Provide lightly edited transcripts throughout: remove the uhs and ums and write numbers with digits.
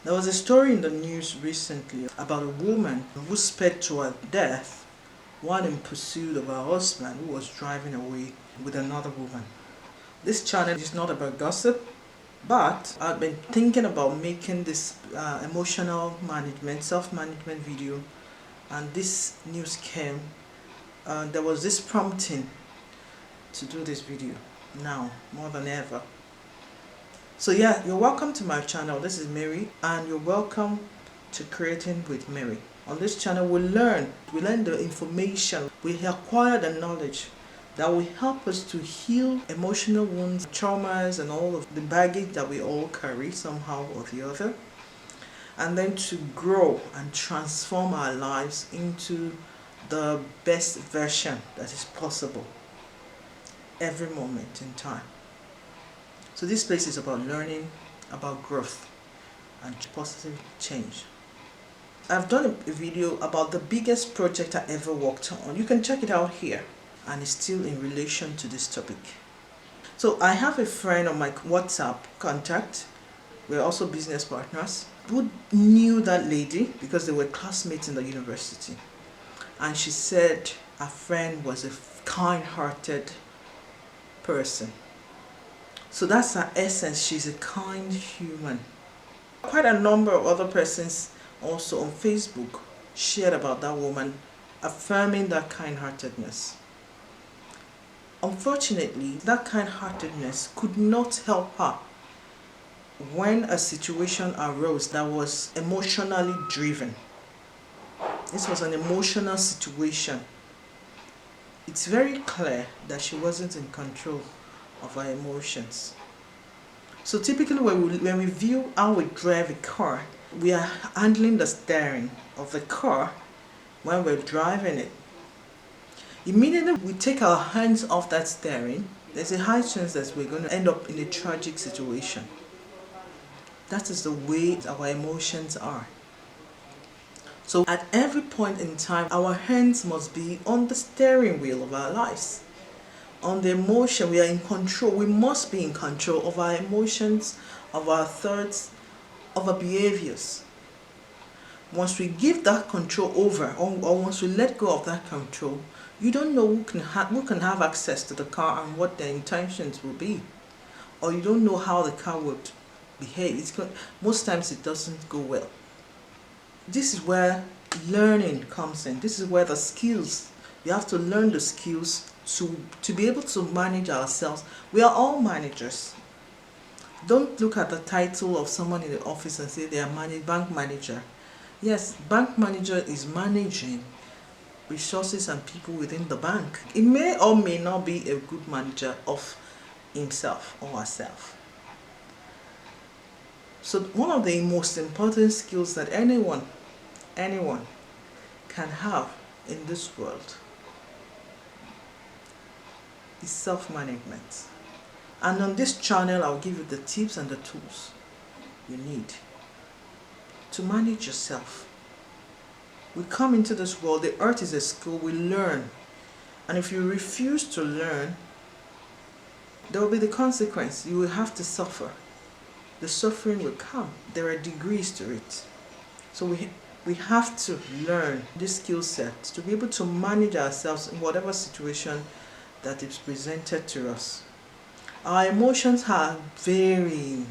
There was a story in the news recently about a woman who sped to her death while in pursuit of her husband who was driving away with another woman. This channel is not about gossip, but I've been thinking about making this emotional management, self-management video, and this news came. There was this prompting to do this video now more than ever. So yeah, you're welcome to my channel. This is Mary, and you're welcome to Creating with Mary. On this channel we learn the information, we acquire the knowledge that will help us to heal emotional wounds, traumas, and all of the baggage that we all carry somehow or the other, and then to grow and transform our lives into the best version that is possible every moment in time. So this place is about learning, about growth and positive change. I've done a video about the biggest project I ever worked on. You can check it out here, and it's still in relation to this topic. So I have a friend on my WhatsApp contact, we're also business partners, who knew that lady because they were classmates in the university. And she said her friend was a kind-hearted person. So that's her essence, she's a kind human. Quite a number of other persons also on Facebook shared about that woman, affirming that kind-heartedness. Unfortunately, that kind-heartedness could not help her when a situation arose that was emotionally driven. This was an emotional situation. It's very clear that she wasn't in control of her emotions. So typically when we view how we drive a car, we are handling the steering of the car when we're driving it. Immediately we take our hands off that steering, there's a high chance that we're going to end up in a tragic situation. That is the way our emotions are. So at every point in time, our hands must be on the steering wheel of our lives. On the emotion, we are in control. We must be in control of our emotions, of our thoughts, of our behaviors. Once we give that control over, or once we let go of that control, you don't know who can have access to the car and what their intentions will be. Or you don't know how the car would behave. Most times it doesn't go well. This is where learning comes in. This is where the skills, you have to learn the skills to be able to manage ourselves. We are all managers. Don't look at the title of someone in the office and say they are bank manager. Yes, bank manager is managing resources and people within the bank. It may or may not be a good manager of himself or herself. So one of the most important skills that anyone can have in this world is self-management. And on this channel, I'll give you the tips and the tools you need to manage yourself. We come into this world, the earth is a school, we learn. And if you refuse to learn, there will be the consequence. You will have to suffer. The suffering will come. There are degrees to it. So we have to learn this skill set to be able to manage ourselves in whatever situation that is presented to us. Our emotions are varying.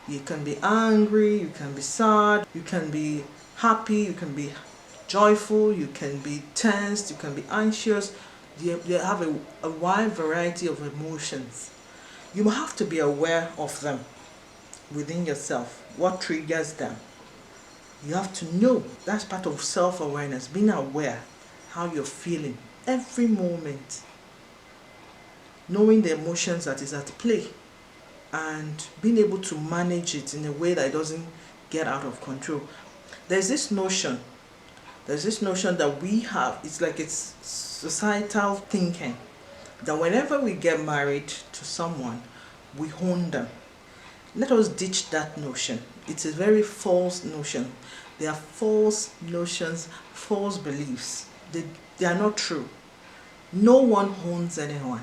You can be angry, you can be sad, you can be happy, you can be joyful, you can be tensed, you can be anxious. You have a wide variety of emotions. You have to be aware of them within yourself, what triggers them. You have to know. That's part of self-awareness, being aware how you're feeling every moment, knowing the emotions that is at play and being able to manage it in a way that it doesn't get out of control. There's this notion that we have, it's like it's societal thinking, that whenever we get married to someone, we own them. Let us ditch that notion. It's a very false notion. They are false notions, false beliefs. They are not true. No one owns anyone.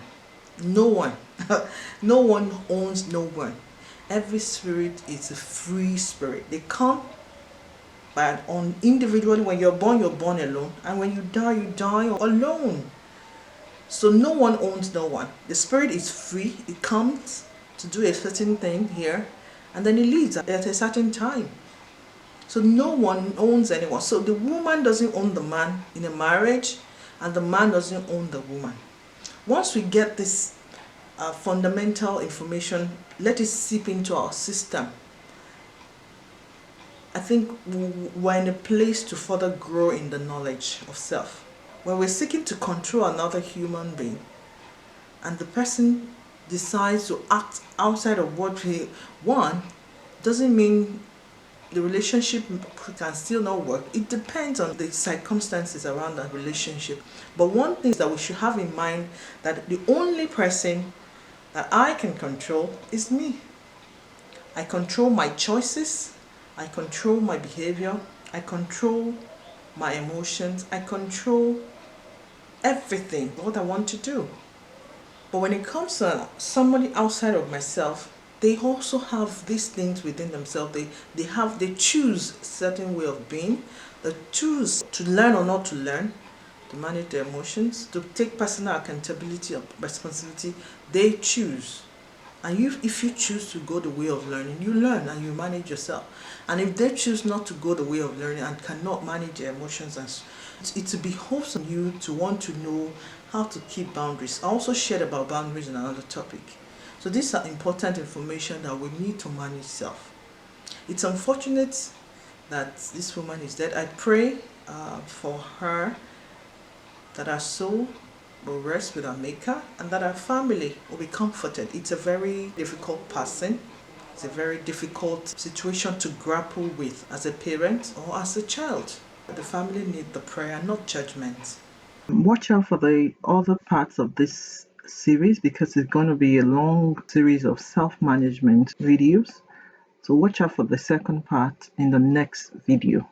No one. No one owns no one. Every spirit is a free spirit. They come by on individually. When you're born alone, and when you die alone. So no one owns no one. The spirit is free. It comes to do a certain thing here, and then it leaves at a certain time. So no one owns anyone. So the woman doesn't own the man in a marriage, and the man doesn't own the woman. Once we get this fundamental information, let it seep into our system, I think we're in a place to further grow in the knowledge of self. When we're seeking to control another human being, and the person decides to act outside of what we want, doesn't mean the relationship can still not work. It depends on the circumstances around that relationship. But one thing that we should have in mind, that the only person that I can control is me. I control my choices, I control my behavior, I control my emotions, I control everything, what I want to do. But when it comes to somebody outside of myself, they also have these things within themselves. They choose a certain way of being. They choose to learn or not to learn, to manage their emotions, to take personal accountability or responsibility. They choose. And if you choose to go the way of learning, you learn and you manage yourself. And if they choose not to go the way of learning and cannot manage their emotions, it behoves on you to want to know how to keep boundaries. I also shared about boundaries in another topic. So these are important information that we need to manage self. It's unfortunate that this woman is dead. I pray for her, that her soul will rest with our Maker, and that our family will be comforted. It's a very difficult person. It's a very difficult situation to grapple with as a parent or as a child. The family need the prayer, not judgment. Watch out for the other parts of this series, because it's going to be a long series of self-management videos. So watch out for the second part in the next video.